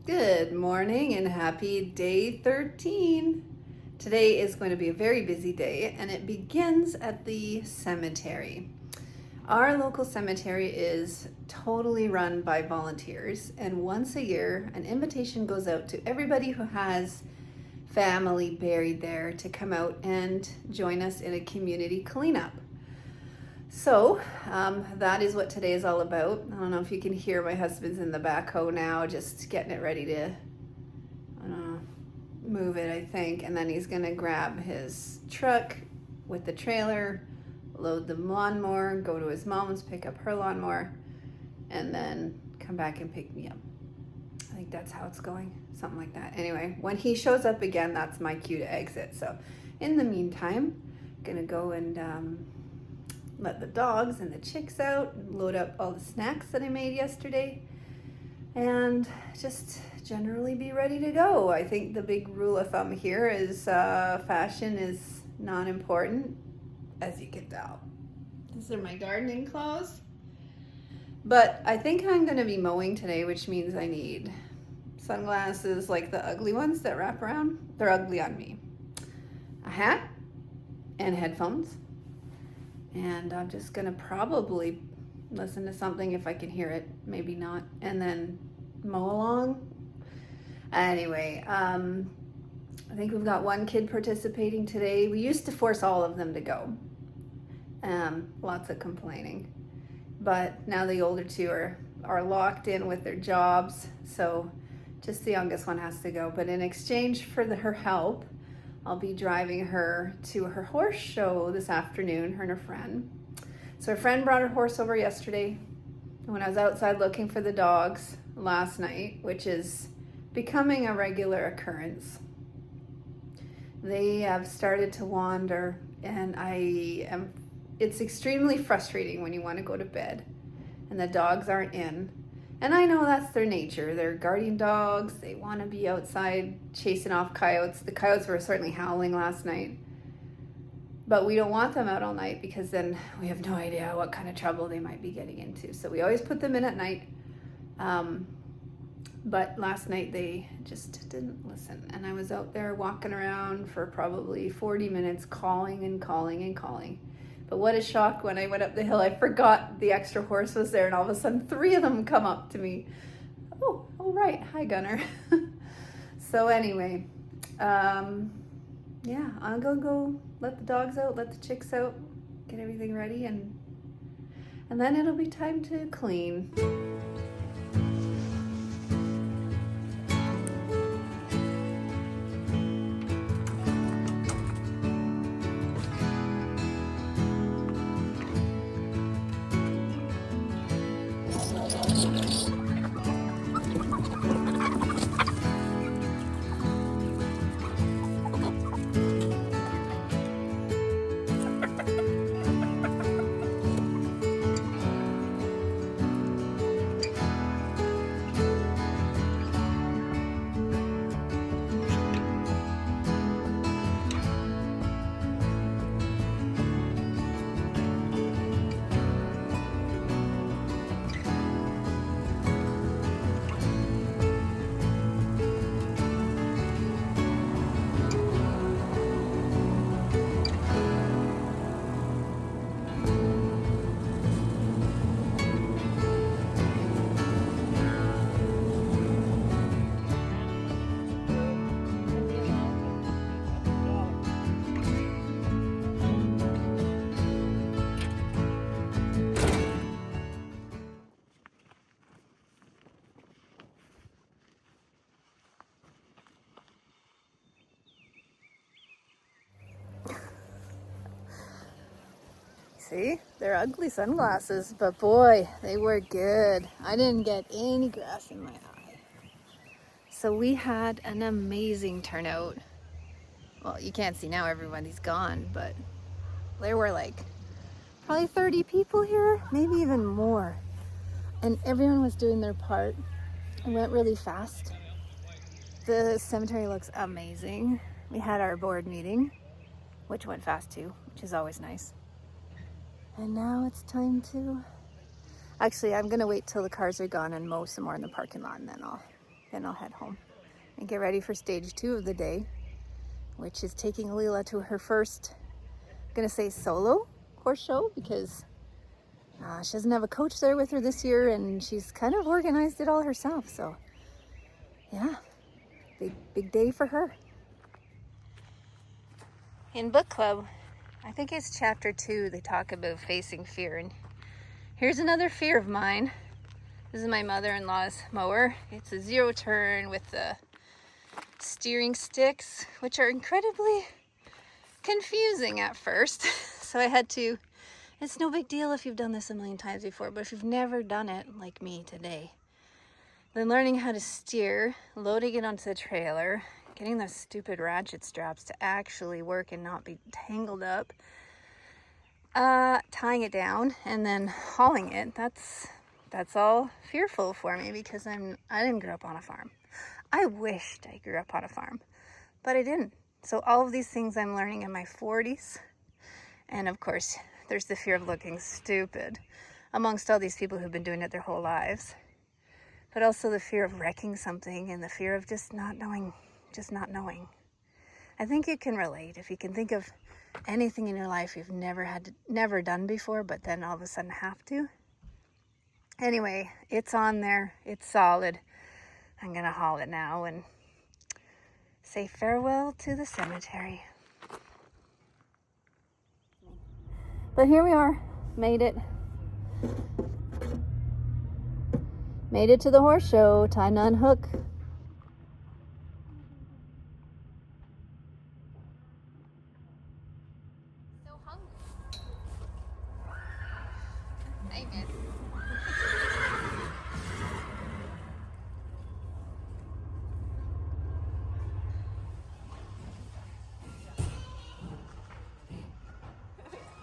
Good morning and happy day 13. Today is going to be a very busy day and it begins at the cemetery. Our local cemetery is totally run by volunteers, and once a year an invitation goes out to everybody who has family buried there to come out and join us in a community cleanup. So that is what today is all about. I don't know if you can hear my husband's in the backhoe now, just getting it ready to move it, I think. And then he's gonna grab his truck with the trailer, load the lawnmower, go to his mom's, pick up her lawnmower, and then come back and pick me up. I think that's how it's going, something like that. Anyway, when he shows up again, that's my cue to exit. So in the meantime, I'm gonna go and let the dogs and the chicks out, load up all the snacks that I made yesterday, and just generally be ready to go. I think the big rule of thumb here is fashion is not important, as you can tell. These are my gardening clothes. But I think I'm gonna be mowing today, which means I need sunglasses like the ugly ones that wrap around. They're ugly on me. A hat and headphones. And I'm just gonna probably listen to something if I can hear it, maybe not, and then mow along. Anyway, I think we've got one kid participating today. We used to force all of them to go. Lots of complaining. But now the older two are locked in with their jobs, so just the youngest one has to go. But in exchange for her help, I'll be driving her to her horse show this afternoon, her and her friend. So her friend brought her horse over yesterday. And when I was outside looking for the dogs last night, which is becoming a regular occurrence, they have started to wander, and it's extremely frustrating when you want to go to bed and the dogs aren't in. And I know that's their nature. They're guardian dogs. They want to be outside chasing off coyotes. The coyotes were certainly howling last night. But we don't want them out all night because then we have no idea what kind of trouble they might be getting into. So we always put them in at night. But last night they just didn't listen. And I was out there walking around for probably 40 minutes calling and calling and calling. But what a shock when I went up the hill. I forgot the extra horse was there, and all of a sudden 3 of them come up to me. Oh, all right. Hi, Gunner. So anyway, yeah, I'll go let the dogs out, let the chicks out, get everything ready, and then it'll be time to clean. See, they're ugly sunglasses, but boy, they were good. I didn't get any grass in my eye. So we had an amazing turnout. Well, you can't see now, everybody's gone, but there were like probably 30 people here, maybe even more. And everyone was doing their part. It went really fast. The cemetery looks amazing. We had our board meeting, which went fast too, which is always nice. And now it's time to... Actually, I'm gonna wait till the cars are gone and mow some more in the parking lot, and then I'll then I'll head home and get ready for stage 2 of the day, which is taking Leela to her first, I'm gonna say solo horse show, because she doesn't have a coach there with her this year, and she's kind of organized it all herself. So yeah, big day for her. In book club, I think it's chapter 2, they talk about facing fear, and here's another fear of mine. This is my mother-in-law's mower. It's a 0 turn with the steering sticks, which are incredibly confusing at first. So I had to, it's no big deal if you've done this a million times before, but if you've never done it like me today, then learning how to steer, loading it onto the trailer, getting those stupid ratchet straps to actually work and not be tangled up, tying it down, and then hauling it, that's all fearful for me, because I didn't grow up on a farm. I wished I grew up on a farm, but I didn't. So all of these things I'm learning in my 40s. And of course, there's the fear of looking stupid amongst all these people who've been doing it their whole lives. But also the fear of wrecking something, and the fear of just not knowing. I think you can relate if you can think of anything in your life you've never done before, but then all of a sudden have to. Anyway, it's on there. It's solid. I'm gonna haul it now and say farewell to the cemetery. But here we are. Made it. Made it to the horse show. Time to unhook. So hungry. I miss.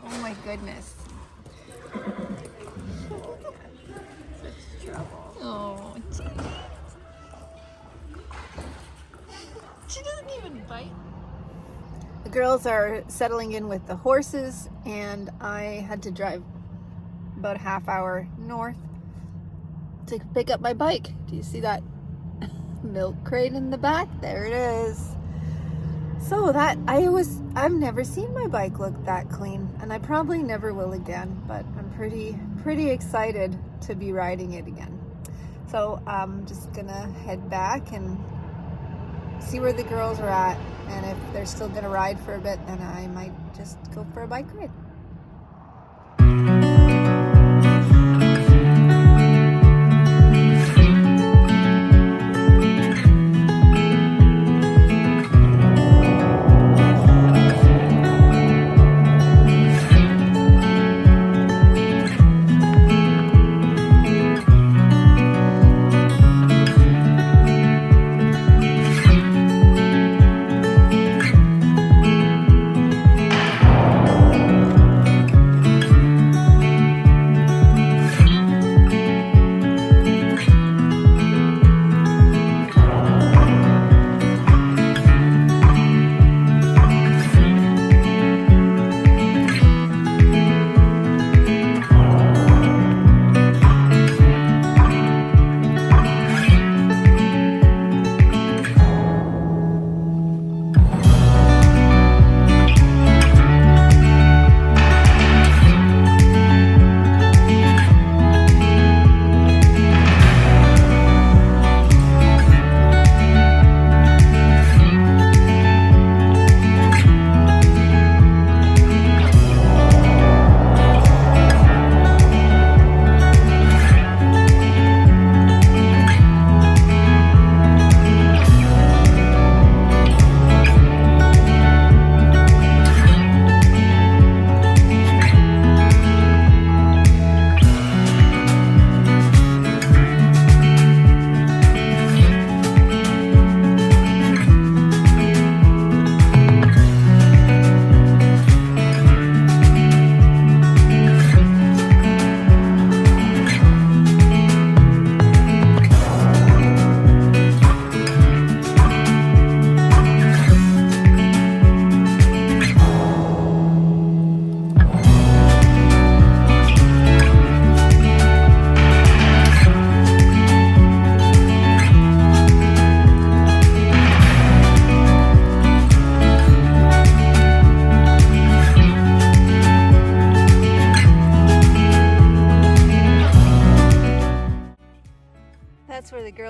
Oh my goodness. Such trouble. Oh, geez. She doesn't even bite. The girls are settling in with the horses, and I had to drive about a half hour north to pick up my bike. Do you see that milk crate in the back? There it is. So I've never seen my bike look that clean, and I probably never will again, but I'm pretty excited to be riding it again. So I'm just gonna head back and see where the girls are at, and if they're still gonna ride for a bit, then I might just go for a bike ride.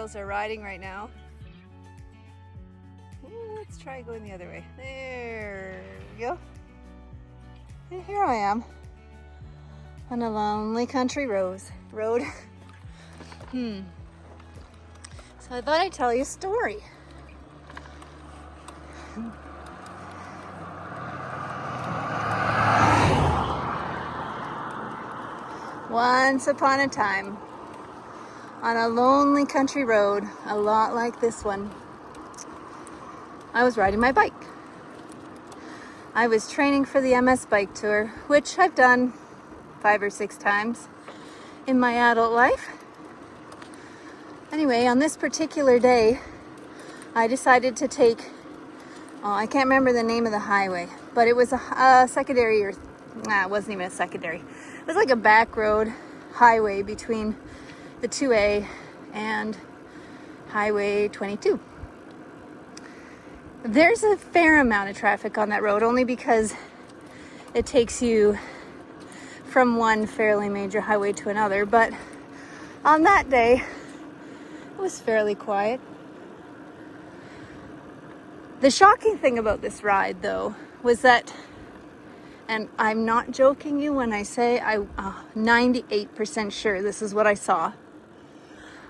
girls are riding right now. Ooh, let's try going the other way. There we go. And here I am on a lonely country road. So I thought I'd tell you a story. Once upon a time, on a lonely country road, a lot like this one, I was riding my bike. I was training for the MS bike tour, which I've done 5 or 6 times in my adult life. Anyway, on this particular day, I decided to take, I can't remember the name of the highway, but it was a secondary, it wasn't even a secondary. It was like a back road highway between the 2A and Highway 22. There's a fair amount of traffic on that road, only because it takes you from one fairly major highway to another. But on that day, it was fairly quiet. The shocking thing about this ride, though, was that, and I'm not joking you when I say I'm 98% sure this is what I saw,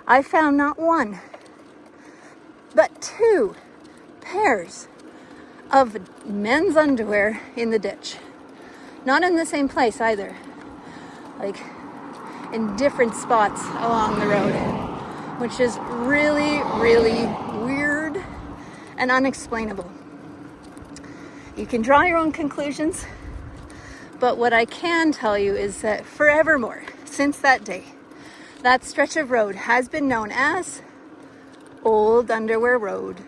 I found not one, but 2 pairs of men's underwear in the ditch. Not in the same place either, like in different spots along the road, which is really, really weird and unexplainable. You can draw your own conclusions, but what I can tell you is that forevermore, since that day, that stretch of road has been known as Old Underwear Road.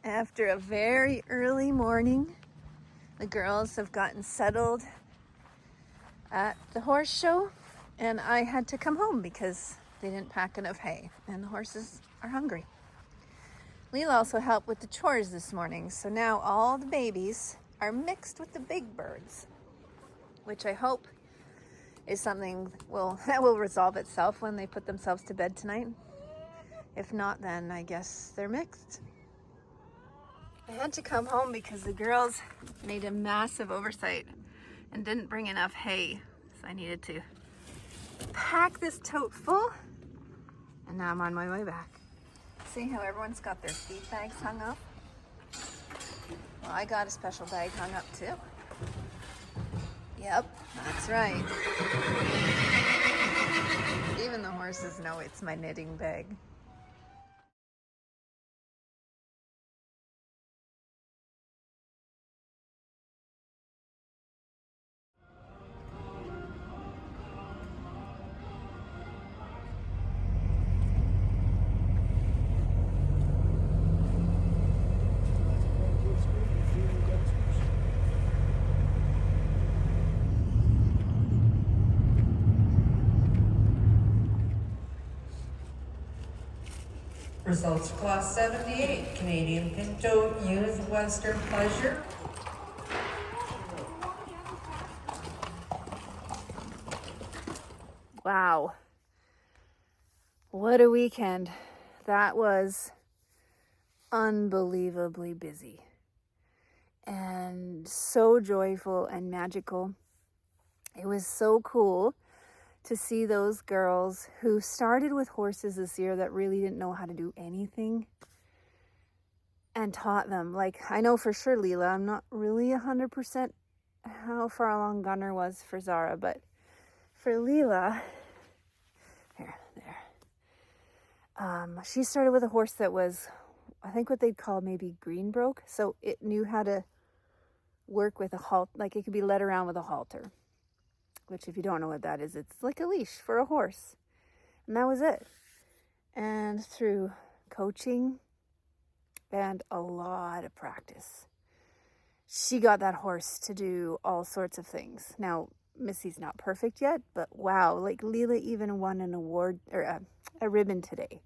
After a very early morning, the girls have gotten settled at the horse show, and I had to come home because they didn't pack enough hay, and the horses are hungry. Leela also helped with the chores this morning, so now all the babies are mixed with the big birds, which I hope is something that will resolve itself when they put themselves to bed tonight. If not, then I guess they're mixed. I had to come home because the girls made a massive oversight and didn't bring enough hay. So I needed to pack this tote full, and now I'm on my way back. See how everyone's got their feed bags hung up? Well, I got a special bag hung up too. Yep, that's right. Even the horses know it's my knitting bag. Results Class 78, Canadian Pinto, Youth, Western Pleasure. Wow. What a weekend. That was unbelievably busy and so joyful and magical. It was so cool to see those girls who started with horses this year that really didn't know how to do anything and taught them. Like, I know for sure Leela, I'm not really 100% how far along Gunner was for Zara, but for Leela, there. She started with a horse that was, I think what they'd call maybe green broke. So it knew how to work with a halt, like it could be led around with a halter. Which, if you don't know what that is, it's like a leash for a horse. And that was it. And through coaching and a lot of practice, she got that horse to do all sorts of things. Now, Missy's not perfect yet, but wow, like Leela even won an award, or a ribbon today.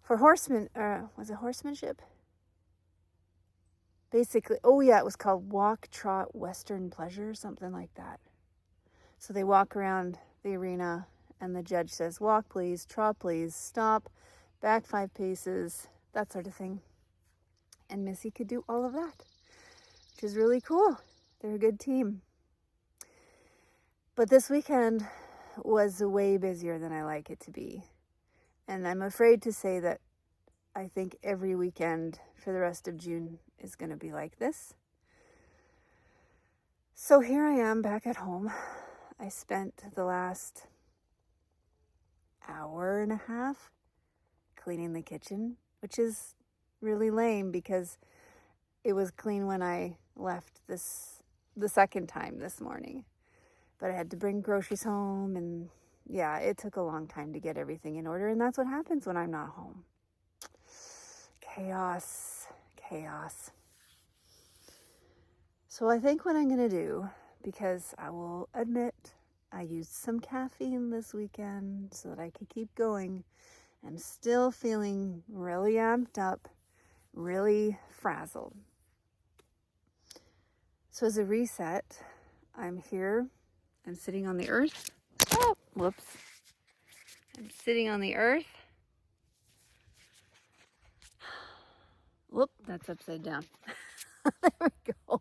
For horseman, was it horsemanship? basically, oh yeah, it was called Walk, Trot, Western Pleasure, something like that. So they walk around the arena and the judge says, walk please, trot please, stop, back 5 paces, that sort of thing. And Missy could do all of that, which is really cool. They're a good team. But this weekend was way busier than I like it to be. And I'm afraid to say that I think every weekend for the rest of June is going to be like this. So here I am back at home. I spent the last hour and a half cleaning the kitchen, which is really lame because it was clean when I left the second time this morning. But I had to bring groceries home, and yeah, it took a long time to get everything in order, and that's what happens when I'm not home. Chaos. So I think what I'm going to do, because I will admit I used some caffeine this weekend so that I could keep going. I'm still feeling really amped up, really frazzled. So as a reset, I'm here. I'm sitting on the earth. Oh, whoops. I'm sitting on the earth. Whoop, that's upside down. There we go.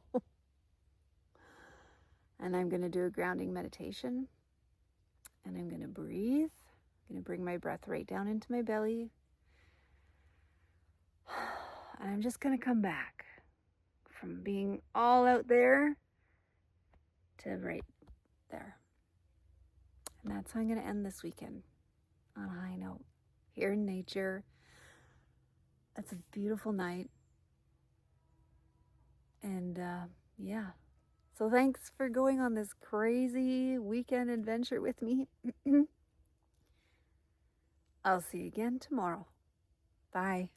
And I'm going to do a grounding meditation. And I'm going to breathe. I'm going to bring my breath right down into my belly. And I'm just going to come back from being all out there to right there. And that's how I'm going to end this weekend, on a high note. Here in nature. It's a beautiful night. And yeah. So thanks for going on this crazy weekend adventure with me. I'll see you again tomorrow. Bye.